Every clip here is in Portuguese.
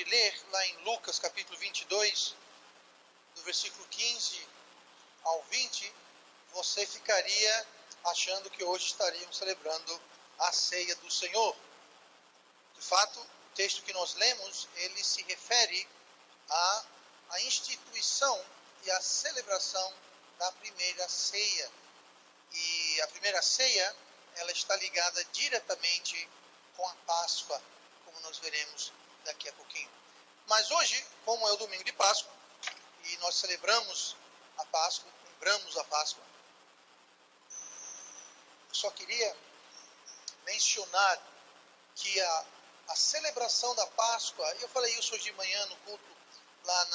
ler lá em Lucas capítulo 22, do versículo 15 ao 20, você ficaria achando que hoje estaríamos celebrando a ceia do Senhor. De fato, o texto que nós lemos, ele se refere à instituição e à celebração da primeira ceia. E a primeira ceia, ela está ligada diretamente com a Páscoa, como nós veremos daqui a pouquinho. Mas hoje, como é o domingo de Páscoa, e nós celebramos a Páscoa, lembramos a Páscoa, eu só queria mencionar que a celebração da Páscoa, e eu falei isso hoje de manhã no culto, lá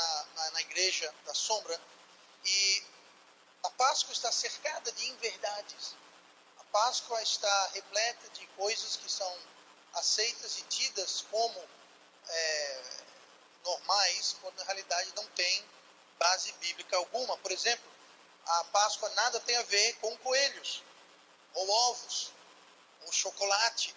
na igreja da Sombra, e a Páscoa está cercada de inverdades. A Páscoa está repleta de coisas que são aceitas e tidas como normais, quando na realidade não tem base bíblica alguma. Por exemplo, a Páscoa nada tem a ver com coelhos, ou ovos, ou chocolate.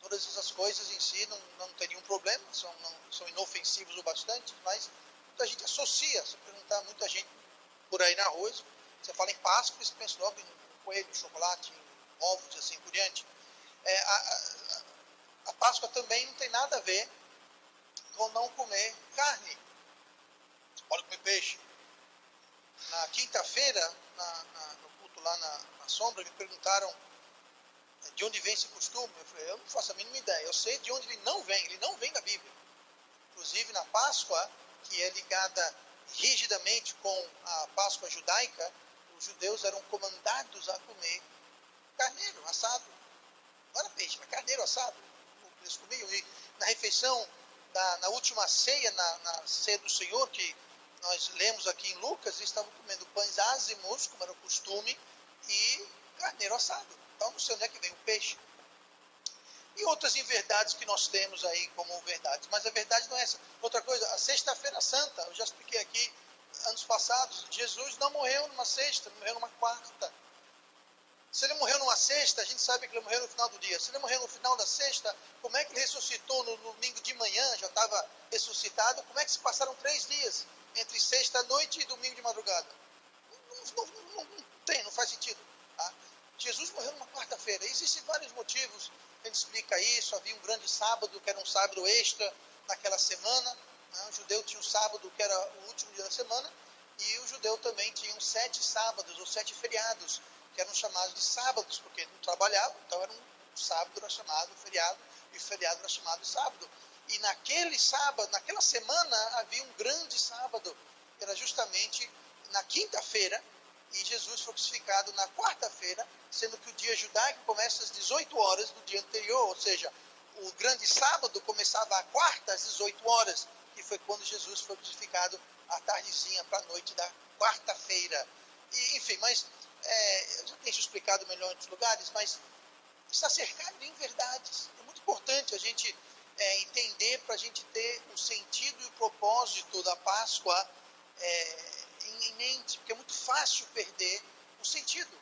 Todas essas coisas em si não tem nenhum problema, são inofensivos o bastante, mas muita gente associa. Se perguntar a muita gente por aí na rua, você fala em Páscoa e você pensa logo em coelho, chocolate, em ovos e assim por diante. A Páscoa também não tem nada a ver com não comer carne. Você pode comer peixe. Na quinta-feira, no culto lá na Sombra, me perguntaram de onde vem esse costume. Eu falei, eu não faço a mínima ideia. Eu sei de onde ele não vem da Bíblia. Inclusive na Páscoa, que é ligada rigidamente com a Páscoa judaica, os judeus eram comandados a comer carneiro assado. Não era peixe, era carneiro assado. Eles comiam. E na refeição, na última ceia, na ceia do Senhor, que nós lemos aqui em Lucas, eles estavam comendo pães ázimos, como era o costume, e carneiro assado. Então não sei onde é que vem o peixe. E outras inverdades que nós temos aí como verdades. Mas a verdade não é essa. Outra coisa, a Sexta-feira Santa, eu já expliquei aqui anos passados, Jesus não morreu numa sexta, ele morreu numa quarta. Se ele morreu numa sexta, a gente sabe que ele morreu no final do dia. Se ele morreu no final da sexta, como é que ele ressuscitou no domingo de manhã, já estava ressuscitado? Como é que se passaram 3 dias entre sexta à noite e domingo de madrugada? Não faz sentido. Tá? Jesus morreu numa quarta-feira. Existem vários motivos, a gente explica isso. Havia um grande sábado, que era um sábado extra naquela semana. Né? O judeu tinha um sábado, que era o último dia da semana, e o judeu também tinha 7 sábados, ou 7 feriados, que eram chamados de sábados, porque ele não trabalhava, então era um sábado era chamado feriado, e o feriado era chamado sábado. E naquele sábado, naquela semana, havia um grande sábado, que era justamente na quinta-feira, e Jesus foi crucificado na quarta-feira, sendo que o dia judaico começa às 18 horas do dia anterior, ou seja, o grande sábado começava à quarta às 18 horas, que foi quando Jesus foi crucificado à tardezinha para a noite da quarta-feira. E, enfim, mas eu já tenho isso explicado melhor em outros lugares, mas está cercado de inverdades. É muito importante a gente entender, para a gente ter o sentido e o propósito da Páscoa em mente, porque é muito fácil perder o sentido.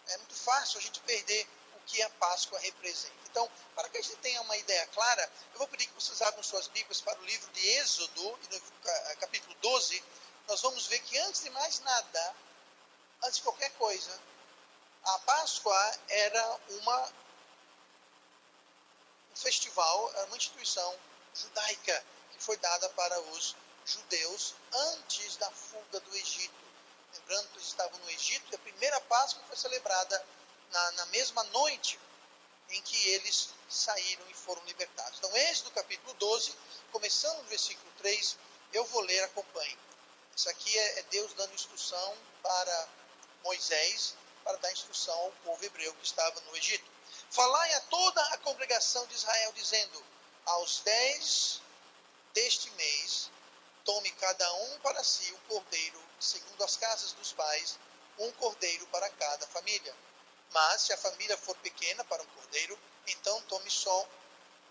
É muito fácil a gente perder o que a Páscoa representa. Então, para que a gente tenha uma ideia clara, eu vou pedir que vocês abram suas Bíblias para o livro de Êxodo, no capítulo 12, nós vamos ver que antes de mais nada, antes de qualquer coisa, a Páscoa era um festival, era uma instituição judaica que foi dada para os judeus antes da fuga do Egito. Lembrando que eles estavam no Egito, e a primeira Páscoa foi celebrada na mesma noite em que eles saíram e foram libertados. Então, Êxodo capítulo 12, começando no versículo 3, eu vou ler, acompanhe. Isso aqui é Deus dando instrução para Moisés, para dar instrução ao povo hebreu que estava no Egito. Falai a toda a congregação de Israel, dizendo, aos 10 deste mês, tome cada um para si um cordeiro, segundo as casas dos pais, um cordeiro para cada família. Mas, se a família for pequena para um cordeiro, então tome só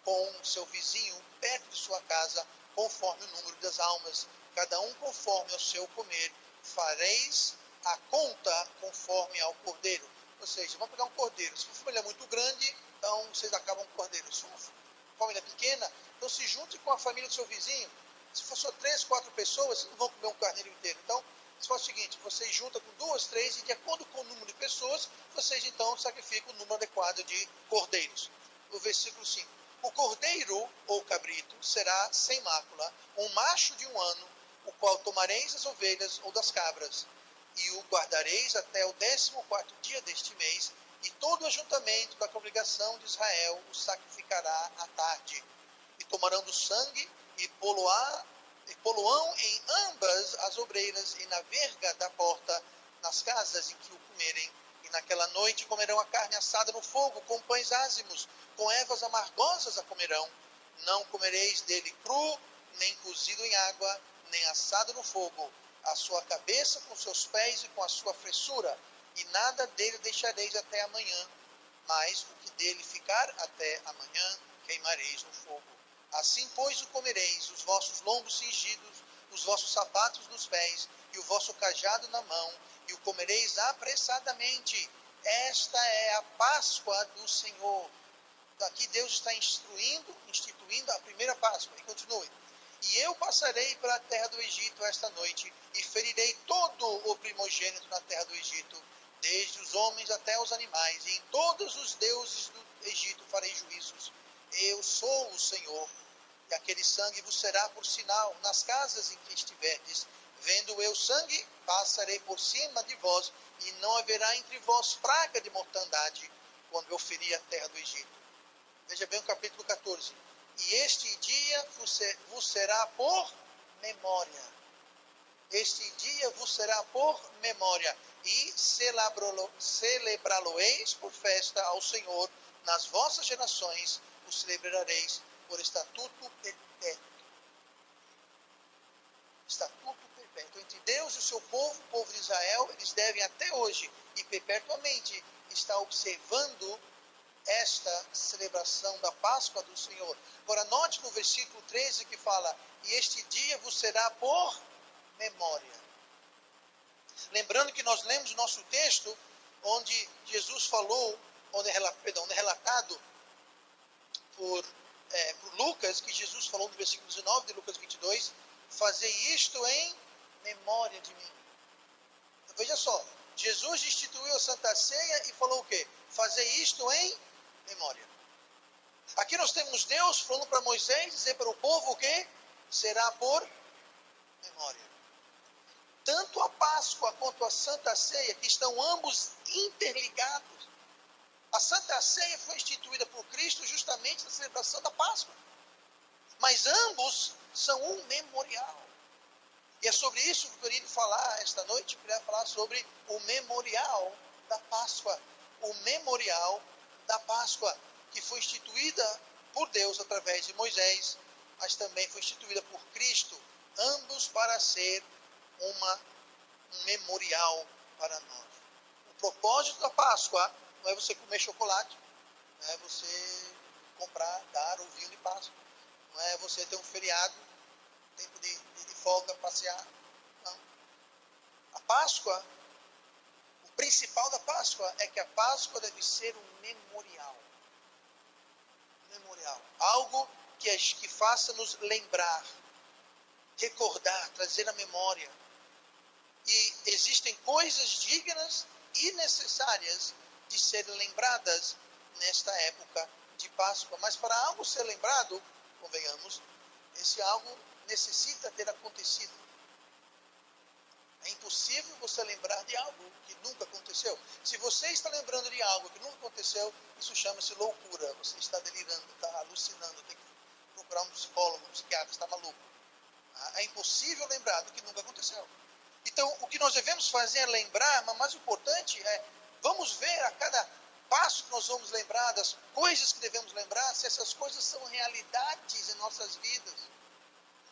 com seu vizinho, perto de sua casa, conforme o número das almas, cada um conforme ao seu comer, fareis a conta conforme ao cordeiro. Ou seja, vamos pegar um cordeiro. Se for uma família muito grande, então vocês acabam com o cordeiro. Se for família pequena, então se junte com a família do seu vizinho. Se for só 3, 4 pessoas, vocês não vão comer um carneiro inteiro. Então, você faz o seguinte, vocês juntam com 2, 3, e de acordo com o número de pessoas, vocês então sacrificam o número adequado de cordeiros. O versículo 5. O cordeiro ou cabrito será sem mácula, um macho de 1 ano, o qual tomareis das ovelhas ou das cabras, e o guardareis até o 14º dia deste mês, e todo o ajuntamento da congregação de Israel o sacrificará à tarde. E tomarão do sangue e poloão em ambas as obreiras e na verga da porta, nas casas em que o comerem. E naquela noite comerão a carne assada no fogo, com pães ázimos, com ervas amargosas a comerão. Não comereis dele cru, nem cozido em água, nem assado no fogo, a sua cabeça com seus pés e com a sua fressura, e nada dele deixareis até amanhã, mas o que dele ficar até amanhã queimareis no fogo. Assim, pois, o comereis, os vossos lombos cingidos, os vossos sapatos nos pés, e o vosso cajado na mão, e o comereis apressadamente. Esta é a Páscoa do Senhor. Aqui Deus está instituindo a primeira Páscoa. E continue. E eu passarei pela terra do Egito esta noite, e ferirei todo o primogênito na terra do Egito, desde os homens até os animais, e em todos os deuses do Egito farei juízos. Eu sou o Senhor. E aquele sangue vos será por sinal nas casas em que estiverdes. Vendo eu sangue, passarei por cima de vós, e não haverá entre vós praga de mortandade, quando eu ferir a terra do Egito. Veja bem o capítulo 14. E este dia vos será por memória. Este dia vos será por memória. E celebrá-lo-eis por festa ao Senhor nas vossas gerações. O celebrareis por estatuto perpétuo. Estatuto perpétuo. Entre Deus e o seu povo, o povo de Israel, eles devem até hoje e perpetuamente estar observando esta celebração da Páscoa do Senhor. Agora note no versículo 13 que fala, e este dia vos será por memória. Lembrando que nós lemos o nosso texto, onde Jesus falou, onde é relatado por Lucas, que Jesus falou no versículo 19 de Lucas 22, fazei isto em memória de mim. Então, veja só, Jesus instituiu a Santa Ceia e falou o quê? Fazei isto em memória. Aqui nós temos Deus falando para Moisés, dizer para o povo o quê? Será por memória. Tanto a Páscoa quanto a Santa Ceia, que estão ambos interligados. A Santa Ceia foi instituída por Cristo justamente na celebração da Páscoa. Mas ambos são um memorial. E é sobre isso que eu queria falar esta noite. Eu queria falar sobre o memorial da Páscoa. O memorial da Páscoa, que foi instituída por Deus através de Moisés, mas também foi instituída por Cristo, ambos para ser um memorial para nós. O propósito da Páscoa não é você comer chocolate, não é você dar o vinho de Páscoa, não é você ter um feriado, tempo de folga, passear, não. A Páscoa, o principal da Páscoa é que a Páscoa deve ser um memorial. Algo que faça-nos lembrar, recordar, trazer à memória. E existem coisas dignas e necessárias de serem lembradas nesta época de Páscoa. Mas para algo ser lembrado, convenhamos, esse algo necessita ter acontecido. É impossível você lembrar de algo que nunca aconteceu. Se você está lembrando de algo que nunca aconteceu, isso chama-se loucura. Você está delirando, está alucinando, tem que procurar um psicólogo, um psiquiatra, está maluco. É impossível lembrar do que nunca aconteceu. Então, o que nós devemos fazer é lembrar, mas o mais importante é, vamos ver a cada passo que nós vamos lembrar, das coisas que devemos lembrar, se essas coisas são realidades em nossas vidas.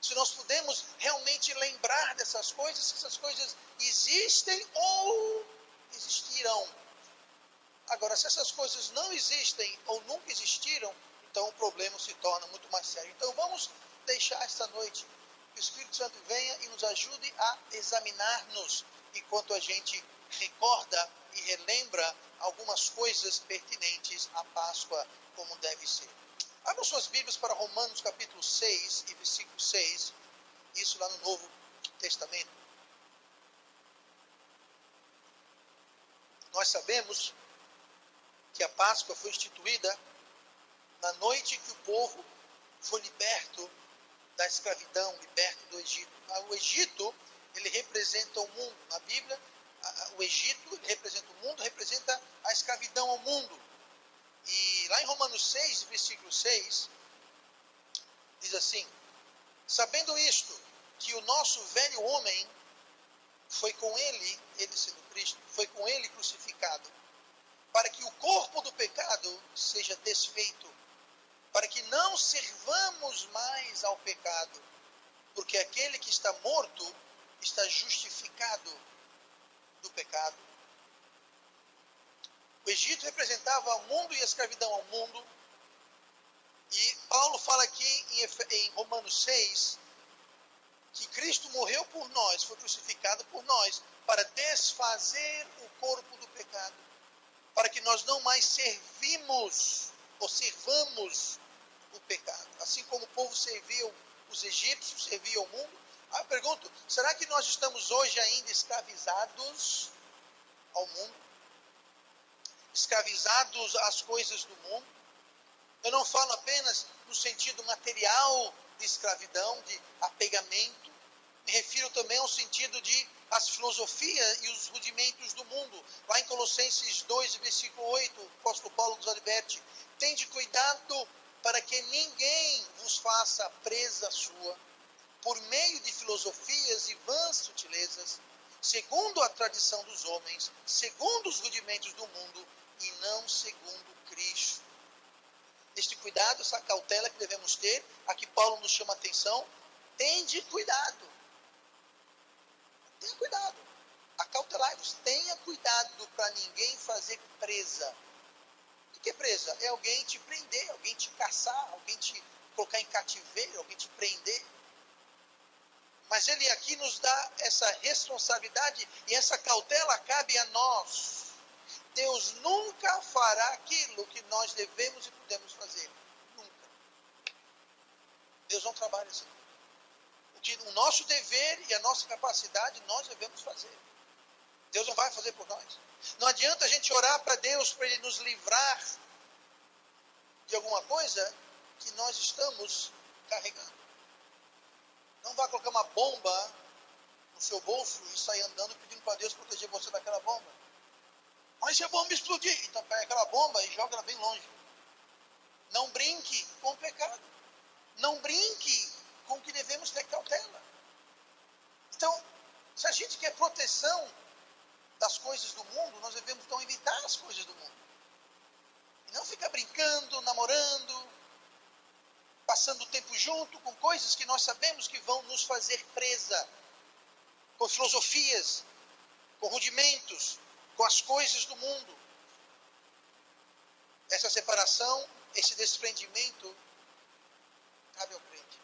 Se nós podemos realmente lembrar dessas coisas, se essas coisas existem ou existirão. Agora, se essas coisas não existem ou nunca existiram, então o problema se torna muito mais sério. Então vamos deixar esta noite que o Espírito Santo venha e nos ajude a examinar-nos enquanto a gente recorda e relembra algumas coisas pertinentes à Páscoa como deve ser. Abram suas Bíblias para Romanos capítulo 6 e versículo 6. Isso lá no Novo Testamento. Nós sabemos que a Páscoa foi instituída na noite que o povo foi liberto da escravidão, liberto do Egito. O Egito, ele representa o mundo. Na Bíblia, o Egito representa o mundo, representa a escravidão ao mundo. E lá em Romanos 6, versículo 6, diz assim: sabendo isto, que o nosso velho homem foi com ele sendo Cristo, foi com ele crucificado, para que o corpo do pecado seja desfeito, para que não servamos mais ao pecado, porque aquele que está morto está justificado do pecado. O Egito representava o mundo e a escravidão ao mundo. E Paulo fala aqui em Romanos 6, que Cristo morreu por nós, foi crucificado por nós, para desfazer o corpo do pecado, para que nós não mais servamos o pecado. Assim como o povo servia os egípcios, servia o mundo. Eu pergunto, será que nós estamos hoje ainda escravizados ao mundo? Escravizados às coisas do mundo? Eu não falo apenas no sentido material de escravidão, de apegamento. Me refiro também ao sentido de as filosofias e os rudimentos do mundo. Lá em Colossenses 2, versículo 8, o apóstolo Paulo nos adverte: tende cuidado para que ninguém vos faça presa sua, por meio de filosofias e vãs sutilezas, segundo a tradição dos homens, segundo os rudimentos do mundo, e não segundo Cristo. Este cuidado, essa cautela que devemos ter, aqui Paulo nos chama a atenção: tende cuidado. Tenha cuidado. Acautelai-vos. Tenha cuidado para ninguém fazer presa. O que é presa? É alguém te prender, alguém te caçar, alguém te colocar em cativeiro, alguém te prender. Mas ele aqui nos dá essa responsabilidade e essa cautela cabe a nós. Deus nunca fará aquilo que nós devemos e podemos fazer. Nunca. Deus não trabalha assim. O nosso dever e a nossa capacidade nós devemos fazer. Deus não vai fazer por nós. Não adianta a gente orar para Deus para Ele nos livrar de alguma coisa que nós estamos carregando. Não vá colocar uma bomba no seu bolso e sair andando pedindo para Deus proteger você daquela bomba. Mas se a bomba explodir, então pega aquela bomba e joga ela bem longe. Não brinque com o pecado. Não brinque com o que devemos ter cautela. Então, se a gente quer proteção das coisas do mundo, nós devemos então evitar as coisas do mundo. E não ficar brincando, namorando, passando tempo junto com coisas que nós sabemos que vão nos fazer presa. Com filosofias, com rudimentos, com as coisas do mundo. Essa separação, esse desprendimento, cabe ao crente.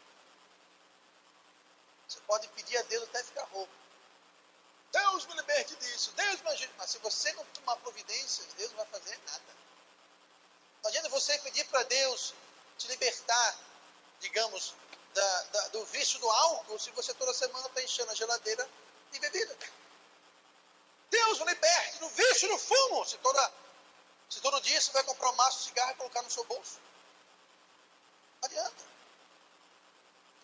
Você pode pedir a Deus até ficar rouco. Deus me liberte disso, Deus me ajude. Mas se você não tomar providências, Deus não vai fazer nada. Não adianta você pedir para Deus te libertar, digamos, do vício do álcool, se você toda semana está enchendo a geladeira de bebida. Deus me liberte do vício do fumo, se todo dia você vai comprar um maço de cigarro e colocar no seu bolso. Não adianta.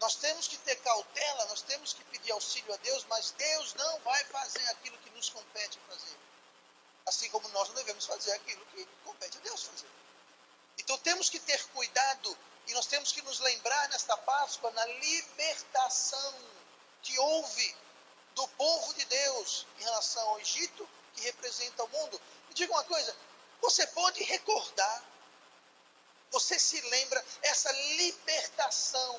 Nós temos que ter cautela, nós temos que pedir auxílio a Deus, mas Deus não vai fazer aquilo que nos compete fazer. Assim como nós não devemos fazer aquilo que compete a Deus fazer. Então temos que ter cuidado e nós temos que nos lembrar nesta Páscoa na libertação que houve do povo de Deus em relação ao Egito, que representa o mundo. Me diga uma coisa, você pode recordar, você se lembra, essa libertação,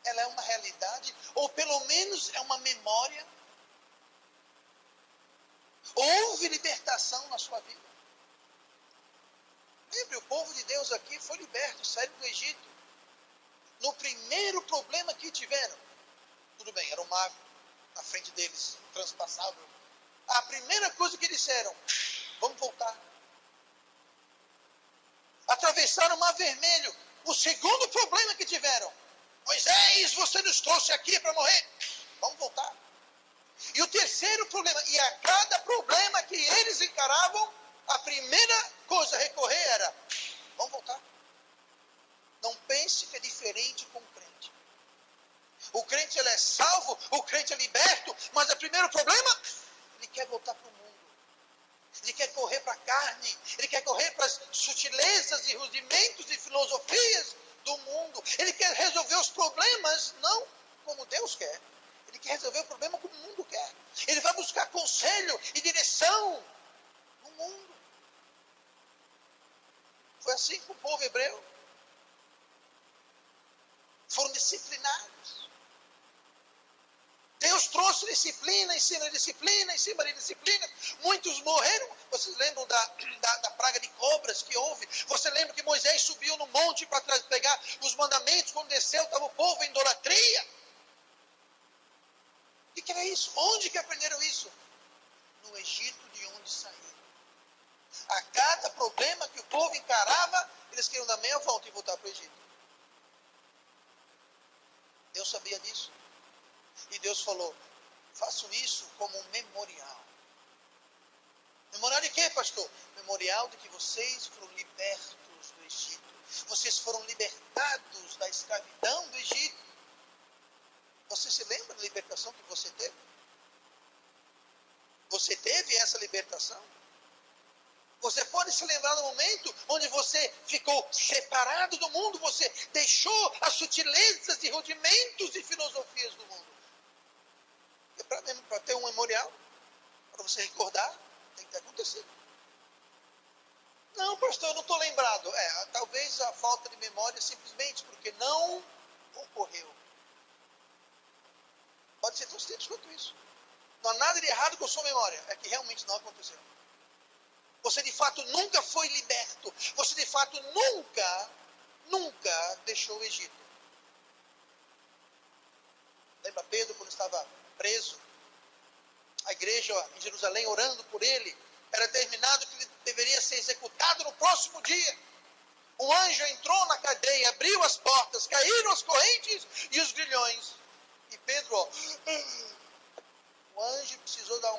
ela é uma realidade, ou pelo menos é uma memória? Houve libertação na sua vida? Lembre, o povo de Deus aqui foi liberto, saiu do Egito. No primeiro problema que tiveram, tudo bem, era um mar na frente deles, transpassável. A primeira coisa que disseram: vamos voltar. Atravessaram o Mar Vermelho. O segundo problema que tiveram: Moisés, você nos trouxe aqui para morrer. Vamos voltar. E o terceiro problema, e a cada problema que eles encaravam, a primeira coisa a recorrer era: vamos voltar. Não pense que é diferente com o crente. O crente ele é salvo, o crente é liberto, mas o primeiro problema, ele quer voltar para o mundo. Ele quer correr para a carne, ele quer correr para as sutilezas e rudimentos e filosofias do mundo. Ele quer resolver os problemas não como Deus quer. Ele quer resolver o problema como o mundo quer. Ele vai buscar conselho e direção no mundo. Foi assim com o povo hebreu. Foram disciplinados. Deus trouxe disciplina em cima de disciplina, em cima de disciplina. Muitos morreram. Vocês lembram da praga de cobras que houve? Você lembra que Moisés subiu no monte para pegar os mandamentos? Quando desceu, estava o povo em idolatria. O que era isso? Onde que aprenderam isso? No Egito, de onde saíram. A cada problema que o povo encarava, eles queriam dar meia volta e voltar para o Egito. Deus sabia disso. E Deus falou: façam isso como um memorial. Memorial de quê, pastor? Memorial de que vocês foram libertos do Egito. Vocês foram libertados da escravidão do Egito. Você se lembra da libertação que você teve? Você teve essa libertação? Você pode se lembrar do momento onde você ficou separado do mundo, você deixou as sutilezas e rudimentos e filosofias do mundo. Para ter um memorial, para você recordar, tem que ter acontecido. Não, pastor, eu não estou lembrado. Talvez a falta de memória é simplesmente porque não ocorreu. Pode ser tão simples quanto isso. Não há nada de errado com a sua memória, é que realmente não aconteceu. Você de fato nunca foi liberto. Você de fato nunca deixou o Egito. Lembra Pedro quando estava preso? A igreja em Jerusalém orando por ele. Era determinado que ele deveria ser executado no próximo dia. Um anjo entrou na cadeia, abriu as portas, caíram as correntes e os grilhões. E Pedro, o anjo precisou dar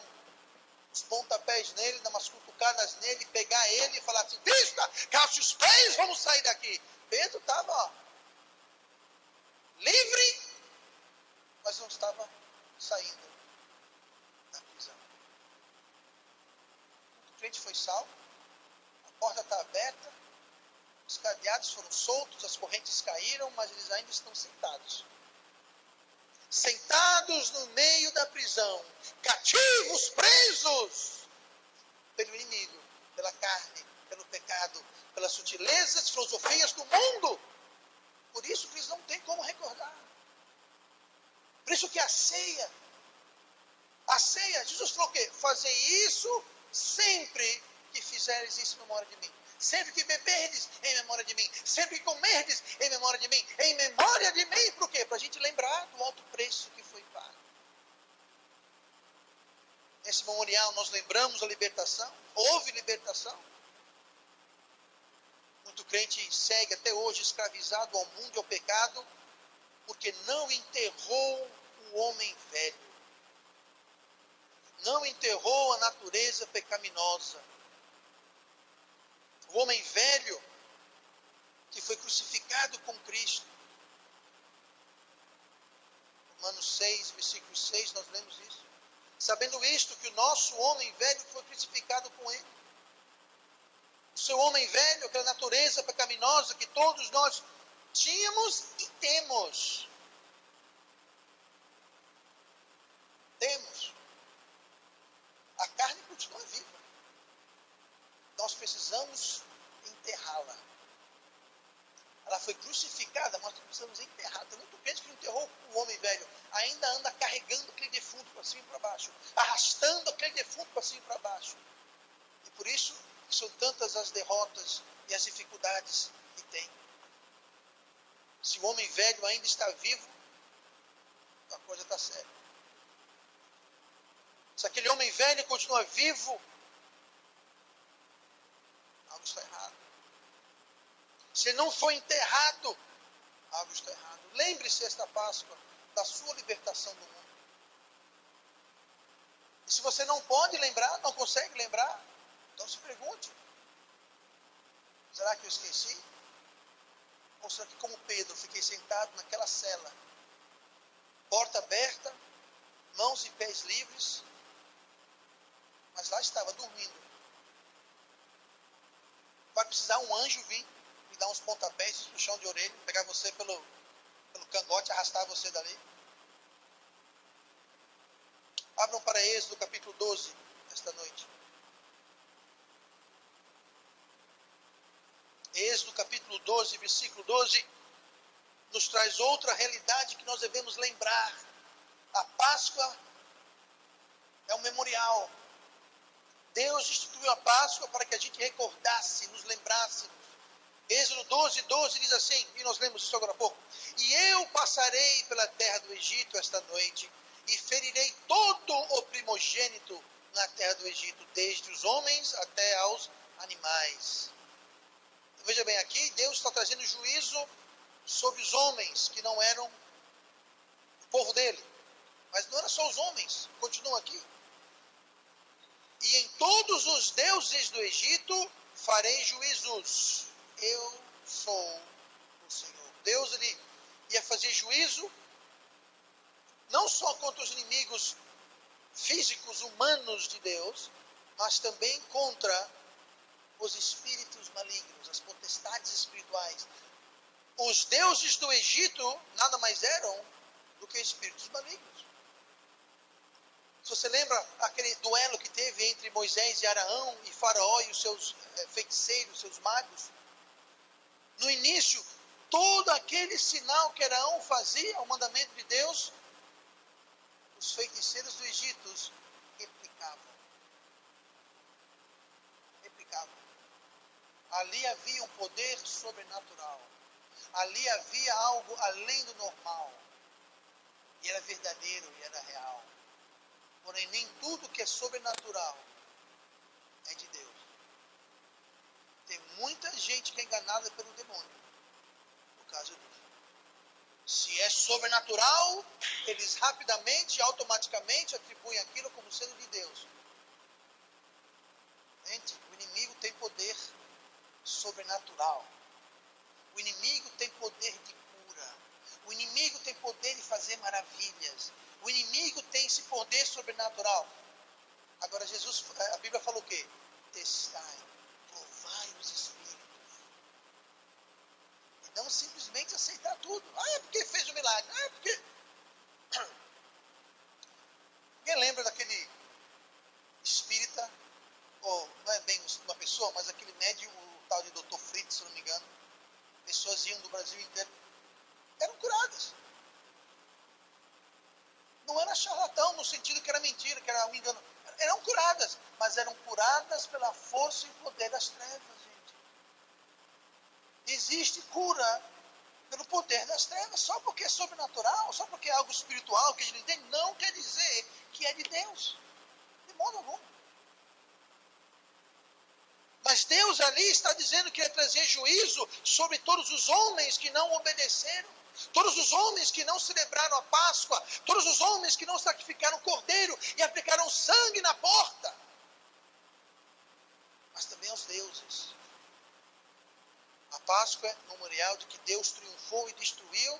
uns pontapés nele, dar umas cutucadas nele, pegar ele e falar assim: vista, calce os pés, vamos sair daqui. Pedro estava livre, mas não estava saindo da prisão. O crente foi salvo, a porta está aberta, os cadeados foram soltos, as correntes caíram, mas eles ainda estão sentados. Sentados no meio da prisão, cativos, presos pelo inimigo, pela carne, pelo pecado, pelas sutilezas, filosofias do mundo. Por isso que eles não têm como recordar. Por isso que a ceia, Jesus falou o quê? Fazer isso sempre que fizeres isso em memória de mim. Sempre que beberdes, em memória de mim. Sempre que comerdes, em memória de mim. Em memória de mim, por quê? Para a gente lembrar do alto preço que foi pago. Nesse memorial nós lembramos a libertação. Houve libertação. Muito crente segue até hoje escravizado ao mundo e ao pecado, porque não enterrou o homem velho. Não enterrou a natureza pecaminosa. O homem velho que foi crucificado com Cristo. Romanos 6, versículo 6, nós lemos isso. Sabendo isto, que o nosso homem velho foi crucificado com ele. O seu homem velho, aquela natureza pecaminosa que todos nós tínhamos e temos. Temos. A carne continua viva. Nós precisamos enterrá-la. Ela foi crucificada, mas nós precisamos enterrar. Tem muito crente que não enterrou o homem velho. Ainda anda carregando aquele defunto para cima e para baixo. Arrastando aquele defunto para cima e para baixo. E por isso são tantas as derrotas e as dificuldades que tem. Se o homem velho ainda está vivo, a coisa está séria. Se aquele homem velho continua vivo, algo está errado. Se ele não foi enterrado, algo está errado. Lembre-se esta Páscoa da sua libertação do mundo. E se você não pode lembrar, não consegue lembrar, então se pergunte: será que eu esqueci? Ou será que, como Pedro, fiquei sentado naquela cela, porta aberta, mãos e pés livres, mas lá estava dormindo? Vai precisar um anjo vir e dar uns pontapés, uns puxão de orelha, pegar você pelo cangote e arrastar você dali? Abram para Êxodo capítulo 12, esta noite. Êxodo capítulo 12, versículo 12, nos traz outra realidade que nós devemos lembrar. A Páscoa é um memorial. Deus instituiu a Páscoa para que a gente recordasse, nos lembrássemos. Êxodo 12, 12 diz assim, e nós lemos isso agora há pouco: e eu passarei pela terra do Egito esta noite, e ferirei todo o primogênito na terra do Egito, desde os homens até aos animais. Então, veja bem, aqui Deus está trazendo juízo sobre os homens que não eram o povo dele. Mas não era só os homens, continua aqui. E em todos os deuses do Egito farei juízos. Eu sou o Senhor. Deus, ele ia fazer juízo não só contra os inimigos físicos, humanos de Deus, mas também contra os espíritos malignos, as potestades espirituais. Os deuses do Egito nada mais eram do que espíritos malignos. Se você lembra aquele duelo que teve entre Moisés e Araão, e Faraó e os seus feiticeiros, seus magos, no início, todo aquele sinal que Araão fazia, o mandamento de Deus, os feiticeiros do Egito replicavam. Ali havia um poder sobrenatural. Ali havia algo além do normal. E era verdadeiro e era real. Porém, nem tudo que é sobrenatural é de Deus. Tem muita gente que é enganada pelo demônio por causa disso. Se é sobrenatural, eles rapidamente, automaticamente atribuem aquilo como sendo de Deus. Gente, o inimigo tem poder sobrenatural. O inimigo tem poder de cura. O inimigo tem poder de fazer maravilhas. O inimigo tem esse poder sobrenatural. Agora a Bíblia falou o quê? Testai, provai os espíritos. E não simplesmente aceitar tudo. É porque fez o milagre. É porque... Ninguém lembra daquele espírita, ou não é bem uma pessoa, mas aquele médium, o tal de Dr. Fritz, se não me engano. Pessoas iam do Brasil inteiro, eram curadas. Não era charlatão no sentido que era mentira, que era um engano. Eram curadas, mas eram curadas pela força e poder das trevas, gente. Existe cura pelo poder das trevas. Só porque é sobrenatural, só porque é algo espiritual que a gente não entende, não quer dizer que é de Deus. De modo algum. Mas Deus ali está dizendo que ia trazer juízo sobre todos os homens que não obedeceram. Todos os homens que não celebraram a Páscoa. Todos os homens que não sacrificaram o cordeiro e aplicaram sangue na porta. Mas também aos deuses. A Páscoa é memorial de que Deus triunfou e destruiu.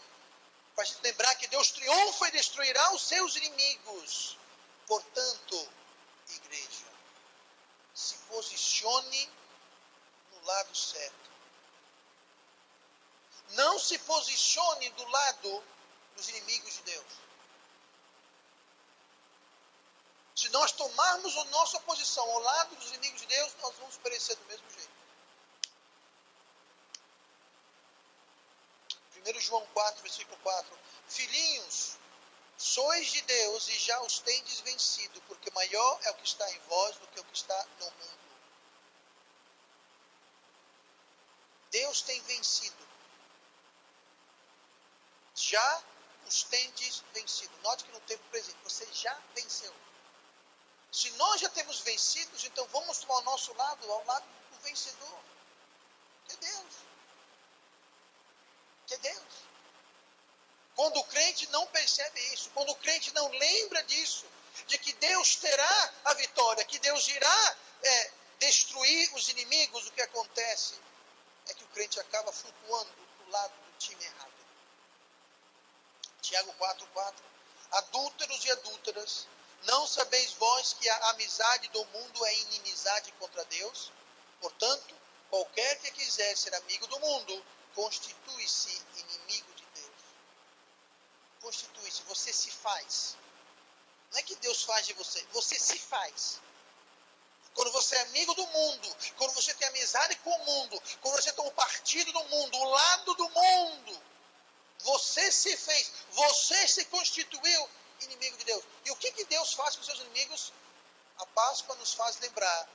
Para a gente lembrar que Deus triunfa e destruirá os seus inimigos. Portanto, igreja, se posicione no lado certo. Não se posicione do lado dos inimigos de Deus. Se nós tomarmos a nossa posição ao lado dos inimigos de Deus, nós vamos perecer do mesmo jeito. 1 João 4, versículo 4. Filhinhos, sois de Deus e já os tendes vencido, porque maior é o que está em vós do que o que está no mundo. Deus tem vencido. Já os tendes vencido. Note que no tempo presente, você já venceu. Se nós já temos vencidos, então vamos tomar o nosso lado, ao lado do vencedor, que é Deus. que é Deus. Quando o crente não percebe isso, quando o crente não lembra disso, de que Deus terá a vitória, que Deus irá destruir os inimigos, o que acontece é que o crente acaba flutuando do lado do time errado. Tiago 4,4. Adúlteros e adúlteras, não sabeis vós que a amizade do mundo é inimizade contra Deus? Portanto, qualquer que quiser ser amigo do mundo, constitui-se inimigo de Deus. Constitui-se, você se faz. Não é que Deus faz de você, você se faz. Quando você é amigo do mundo, quando você tem amizade com o mundo, quando você toma o partido do mundo, o lado do mundo, você se fez, você se constituiu inimigo de Deus. E o que Deus faz com seus inimigos? A Páscoa nos faz lembrar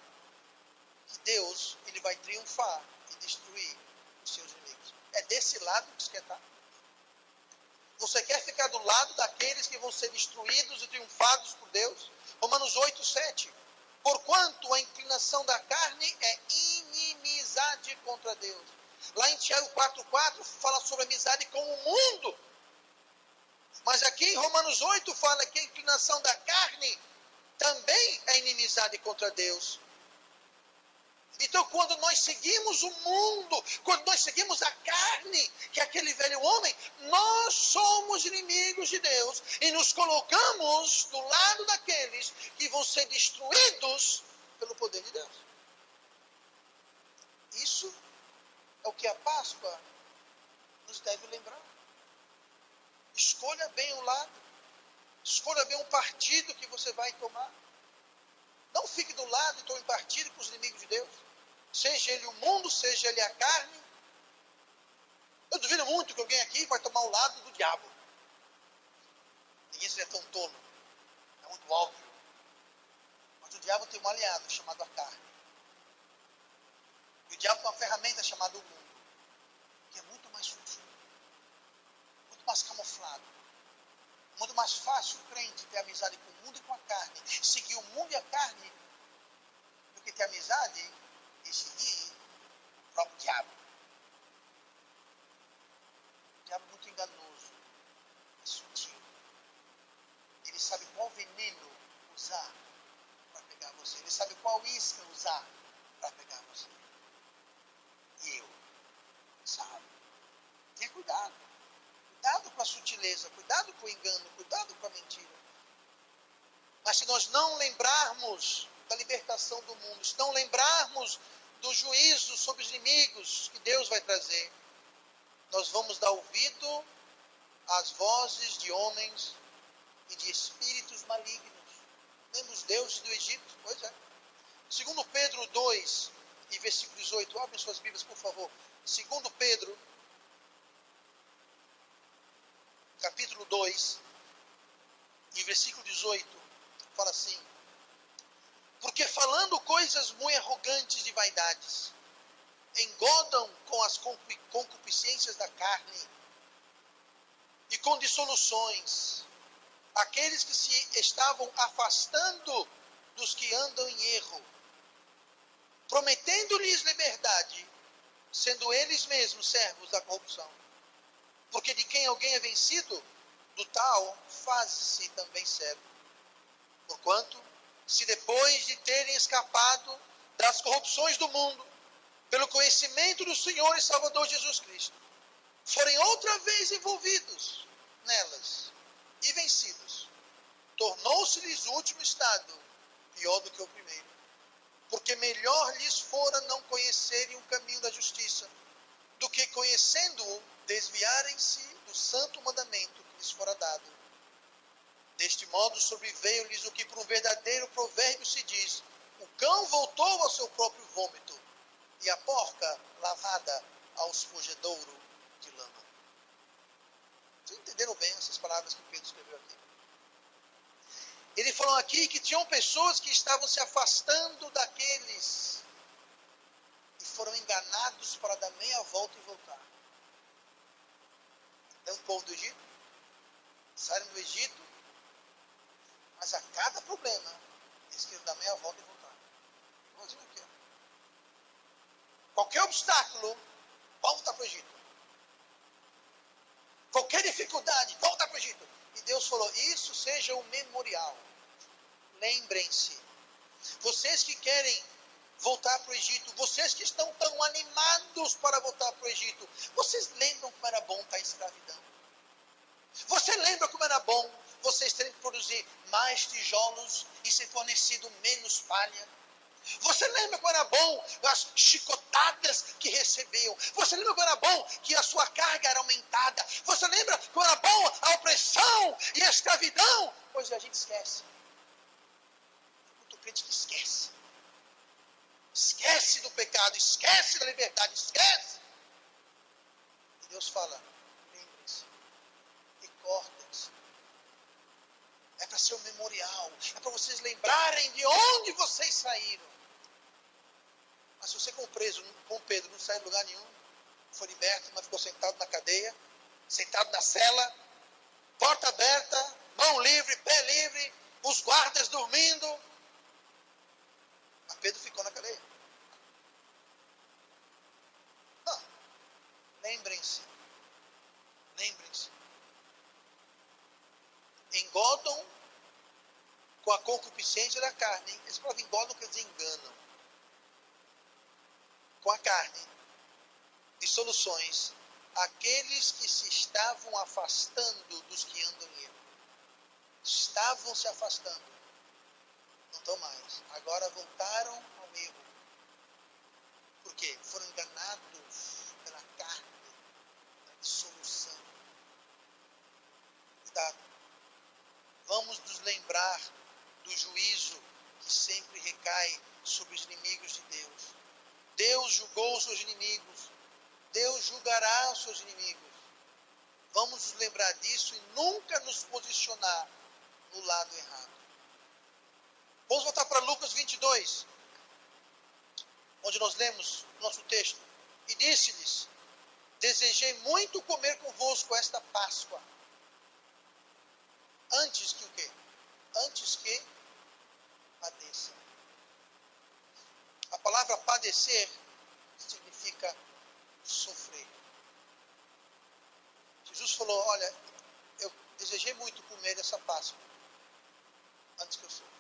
que Deus, ele vai triunfar e destruir os seus inimigos. É desse lado que você quer estar. Você quer ficar do lado daqueles que vão ser destruídos e triunfados por Deus? Romanos 8,7. Porquanto a inclinação da carne é inimizade contra Deus. Lá em Tiago 4,4 fala sobre amizade com o mundo. Mas aqui em Romanos 8 fala que a inclinação da carne também é inimizade contra Deus. Então, quando nós seguimos o mundo, quando nós seguimos a carne, que é aquele velho homem, nós somos inimigos de Deus e nos colocamos do lado daqueles que vão ser destruídos pelo poder de Deus. Isso é o que a Páscoa nos deve lembrar. Escolha bem o lado, escolha bem o partido que você vai tomar. Não fique do lado e tome partido com os inimigos de Deus. Seja ele o mundo, seja ele a carne. Eu duvido muito que alguém aqui vai tomar o lado do diabo. Ninguém seria tão tolo. É muito óbvio. Mas o diabo tem um aliado chamado a carne. E o diabo tem uma ferramenta chamada o mundo, que é muito mais sutil, muito mais camuflado. Muito mais fácil o crente ter amizade com o mundo e com a carne, seguir o mundo e a carne, do que ter amizade e seguir o próprio diabo. O diabo é muito enganoso, é sutil. Ele sabe qual veneno usar para pegar você. Ele sabe qual isca usar para pegar você. E eu, sabe? Tenha cuidado. Cuidado com a sutileza, cuidado com o engano, cuidado com a mentira. Mas se nós não lembrarmos da libertação do mundo, se não lembrarmos do juízo sobre os inimigos que Deus vai trazer, nós vamos dar ouvido às vozes de homens e de espíritos malignos. Lembra os deuses do Egito? Pois é. Segundo Pedro 2, e versículo 18, abrem suas Bíblias, por favor. Segundo Pedro, capítulo 2, e versículo 18, fala assim: porque falando coisas muito arrogantes de vaidades, engodam com as concupiscências da carne e com dissoluções aqueles que se estavam afastando dos que andam em erro, prometendo-lhes liberdade, sendo eles mesmos servos da corrupção. Porque de quem alguém é vencido, do tal faz-se também servo. Porquanto, se depois de terem escapado das corrupções do mundo, pelo conhecimento do Senhor e Salvador Jesus Cristo, forem outra vez envolvidos nelas e vencidos, tornou-se-lhes o último estado pior do que o primeiro. Porque melhor lhes fora não conhecerem o caminho da justiça, do que conhecendo-o, desviarem-se do santo mandamento que lhes fora dado. Deste modo sobreveio-lhes o que por um verdadeiro provérbio se diz: o cão voltou ao seu próprio vômito, e a porca lavada ao esfogedouro de lama. Vocês entenderam bem essas palavras que Pedro escreveu aqui? Ele falou aqui que tinham pessoas que estavam se afastando daqueles e foram enganados para dar meia volta e voltar. É um povo do Egito, saíram do Egito, mas a cada problema eles queriam dar meia volta e voltar. Igualzinho aqui, ó. Qualquer obstáculo, volta para o Egito. qualquer dificuldade, volta para o Egito. E Deus falou, isso seja um memorial. Lembrem-se, vocês que querem voltar para o Egito, vocês que estão tão animados para voltar para o Egito, vocês lembram como era bom estar em escravidão? Você lembra como era bom vocês terem que produzir mais tijolos e ser fornecido menos palha? Você lembra como era bom as chicotadas que recebiam? Você lembra como era bom que a sua carga era aumentada? Você lembra como era bom a opressão e a escravidão? Pois a gente esquece. Muito crente que esquece. Esquece do pecado, esquece da liberdade, esquece. E Deus fala, lembrem-se, recordem-se. É para ser um memorial, é para vocês lembrarem de onde vocês saíram. Mas se você com Pedro não saiu de lugar nenhum, foi liberto, mas ficou sentado na cadeia, sentado na cela, porta aberta, mão livre, pé livre, os guardas dormindo. Mas Pedro ficou na cadeia. Não. Lembrem-se. Engodam com a concupiscência da carne. Essa palavra engodam quer dizer enganam. Com a carne de soluções, aqueles que se estavam afastando dos que andam em erro. Estavam se afastando. Não estão mais. Agora voltaram ao erro. Por quê? Foram enganados pela carne, pela dissolução. Cuidado. Vamos nos lembrar do juízo que sempre recai sobre os inimigos de Deus. Deus julgou os seus inimigos. Deus julgará os seus inimigos. Vamos nos lembrar disso e nunca nos posicionar no lado errado. Vamos voltar para Lucas 22, onde nós lemos o nosso texto. E disse-lhes, desejei muito comer convosco esta Páscoa. Antes que o quê? Antes que padeça. A palavra padecer significa sofrer. Jesus falou, olha, eu desejei muito comer essa Páscoa antes que eu sofra.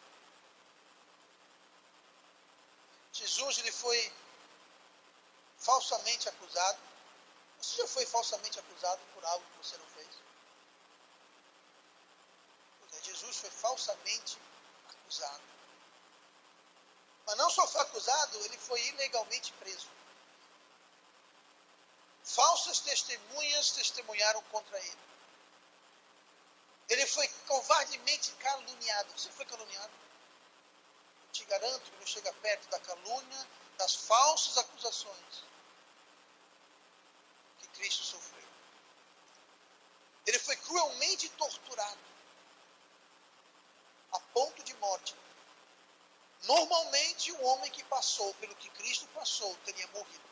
Jesus, ele foi falsamente acusado. Você já foi falsamente acusado por algo que você não fez? Jesus foi falsamente acusado. Mas não só foi acusado, ele foi ilegalmente preso. Falsas testemunhas testemunharam contra ele. Ele foi covardemente caluniado. Você foi caluniado? Eu te garanto que não chega perto da calúnia, das falsas acusações que Cristo sofreu. Ele foi cruelmente torturado a ponto de morte. Normalmente, um homem que passou pelo que Cristo passou teria morrido.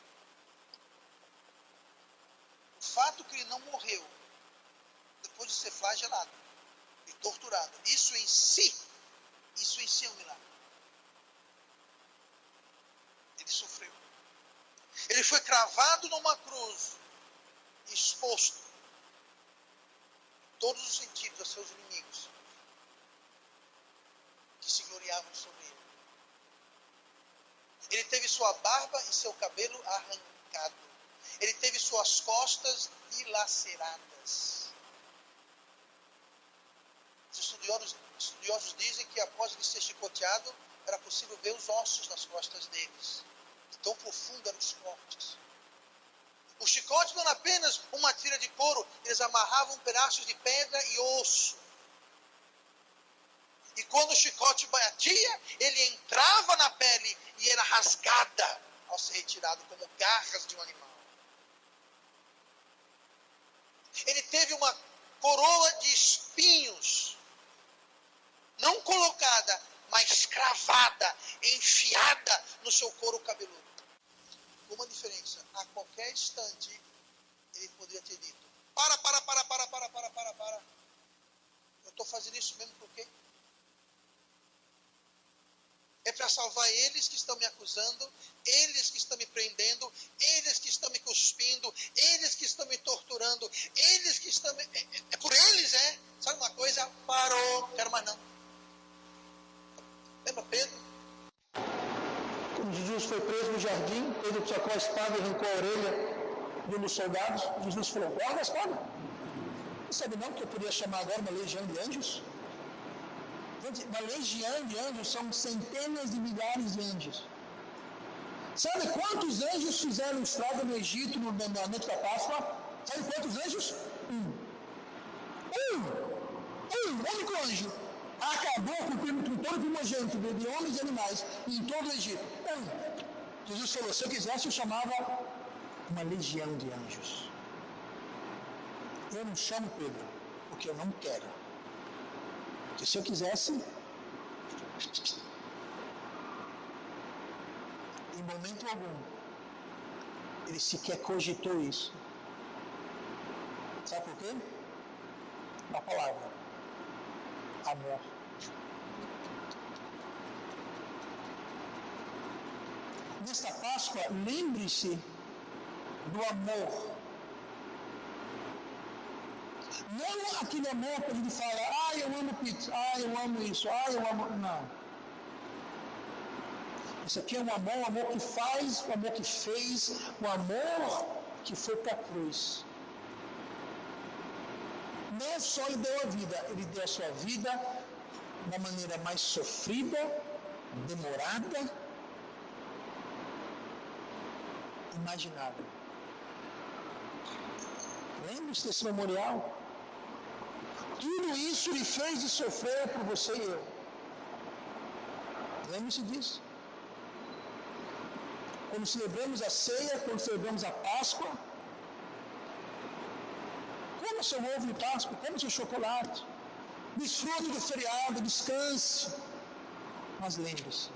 O fato que ele não morreu, depois de ser flagelado e torturado, isso em si é um milagre. Ele sofreu. Ele foi cravado numa cruz, exposto, em todos os sentidos, a seus inimigos, que se gloriavam sobre ele. Ele teve sua barba e seu cabelo arrancado. Ele teve suas costas dilaceradas. Os estudiosos dizem que após ele ser chicoteado, era possível ver os ossos nas costas deles. De tão profundo eram os cortes. O chicote não era apenas uma tira de couro, eles amarravam pedaços de pedra e osso. E quando o chicote batia, ele entrava na pele e era rasgada ao ser retirado, como garras de um animal. Ele teve uma coroa de espinhos, não colocada, mas cravada, enfiada no seu couro cabeludo. Com uma diferença, a qualquer instante, ele poderia ter dito, para. Eu estou fazendo isso mesmo por quê? É para salvar eles que estão me acusando, eles que estão me prendendo, eles que estão me cuspindo, eles que estão me torturando, eles que estão me... É por eles, é? Sabe uma coisa? Parou, quero mais não. Lembra Pedro? Quando Jesus foi preso no jardim, Pedro sacou a espada e arrancou a orelha de um dos soldados. Jesus falou, guarda a espada. Você sabe não que eu podia chamar agora uma legião de anjos? Uma legião de anjos são centenas de milhares de anjos. Sabe quantos anjos fizeram estrada no Egito na noite da Páscoa? Sabe quantos anjos? Um único anjo acabou com todo o primogênito de homens e animais em todo o Egito. Jesus falou, se eu quisesse eu chamava uma legião de anjos. Eu não chamo Pedro, porque eu não quero. Porque se eu quisesse, em momento algum, ele sequer cogitou isso. Sabe por quê? Uma palavra: amor. Nesta Páscoa, lembre-se do amor. Não aquele amor que a gente fala, eu amo pizza, eu amo isso, eu amo... Não. Isso aqui é um amor que faz, o amor que fez, o amor que foi para a cruz. Não só ele deu a vida, ele deu a sua vida da maneira mais sofrida, demorada, imaginável. Lembre-se desse memorial. Tudo isso ele fez de sofrer por você e eu. Lembre-se disso. Quando celebramos a ceia, quando celebramos a Páscoa, coma seu ovo de Páscoa, coma seu chocolate, desfrute do feriado, descanse. Mas lembre-se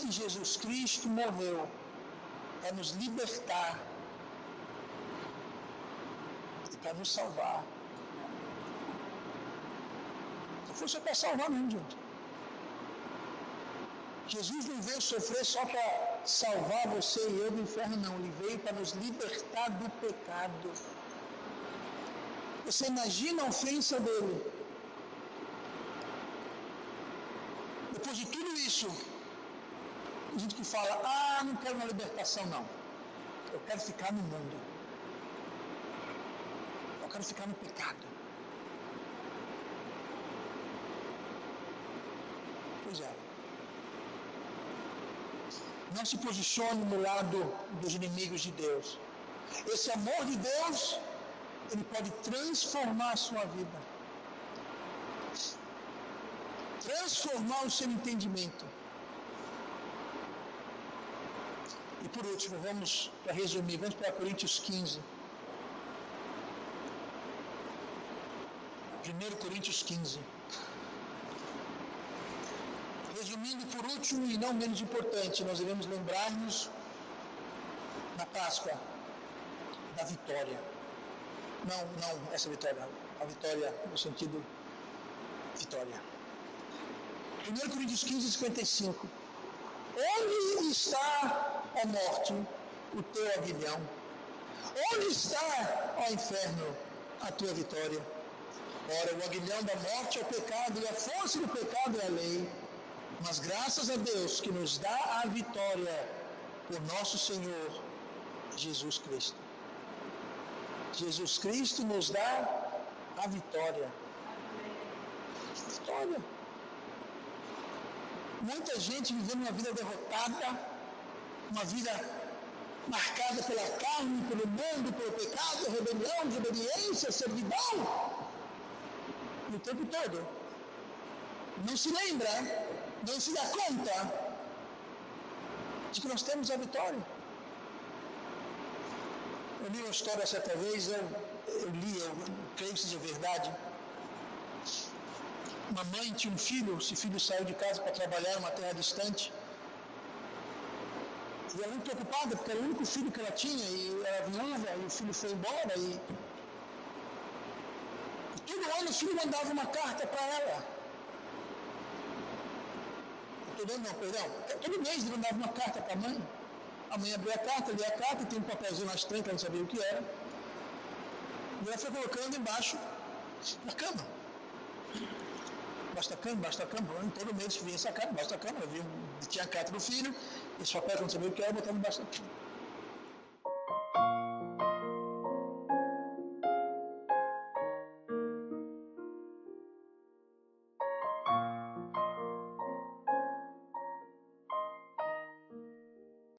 que Jesus Cristo morreu para nos libertar e para nos salvar. Não foi só para salvar, não, gente. Jesus não veio sofrer só para salvar você e eu do inferno, não. Ele veio para nos libertar do pecado. Você imagina a ofensa dele. Depois de tudo isso, tem gente que fala, não quero uma libertação, não. Eu quero ficar no mundo. Eu quero ficar no pecado. Pois é. Não se posicione no lado dos inimigos de Deus. Esse amor de Deus, ele pode transformar a sua vida. Transformar o seu entendimento. E por último, vamos para resumir, vamos para Coríntios 15. 1 Coríntios 15. Resumindo, por último e não menos importante, nós devemos lembrar-nos na Páscoa da vitória. Não essa vitória, a vitória no sentido vitória. 1 Coríntios 15, 55. Onde está, ó morte, o teu aguilhão? Onde está, ó inferno, a tua vitória? Ora, o aguilhão da morte é o pecado e a força do pecado é a lei. Mas graças a Deus que nos dá a vitória por nosso Senhor Jesus Cristo. Jesus Cristo nos dá a vitória. Vitória. Muita gente vivendo uma vida derrotada, uma vida marcada pela carne, pelo mundo, pelo pecado, rebelião, desobediência, servidão. E o tempo todo. Não se lembra, não se dá conta de que nós temos a vitória. Eu li uma história certa vez, eu creio que seja verdade. Uma mãe tinha um filho, esse filho saiu de casa para trabalhar em uma terra distante. E ela muito preocupada, porque era o único filho que ela tinha, e era viúva, e o filho foi embora. E todo ano o filho mandava uma carta para ela. Todo mês ele mandava uma carta para a mãe. A mãe abriu a carta, lia a carta, tem um papelzinho na estante, ela não sabia o que era. E ela foi colocando embaixo da cama. Basta a cama. Todo mês vinha essa carta, basta a cama. Tinha a carta do filho, esse papel que eu não sabia o que era, botava embaixo da cama.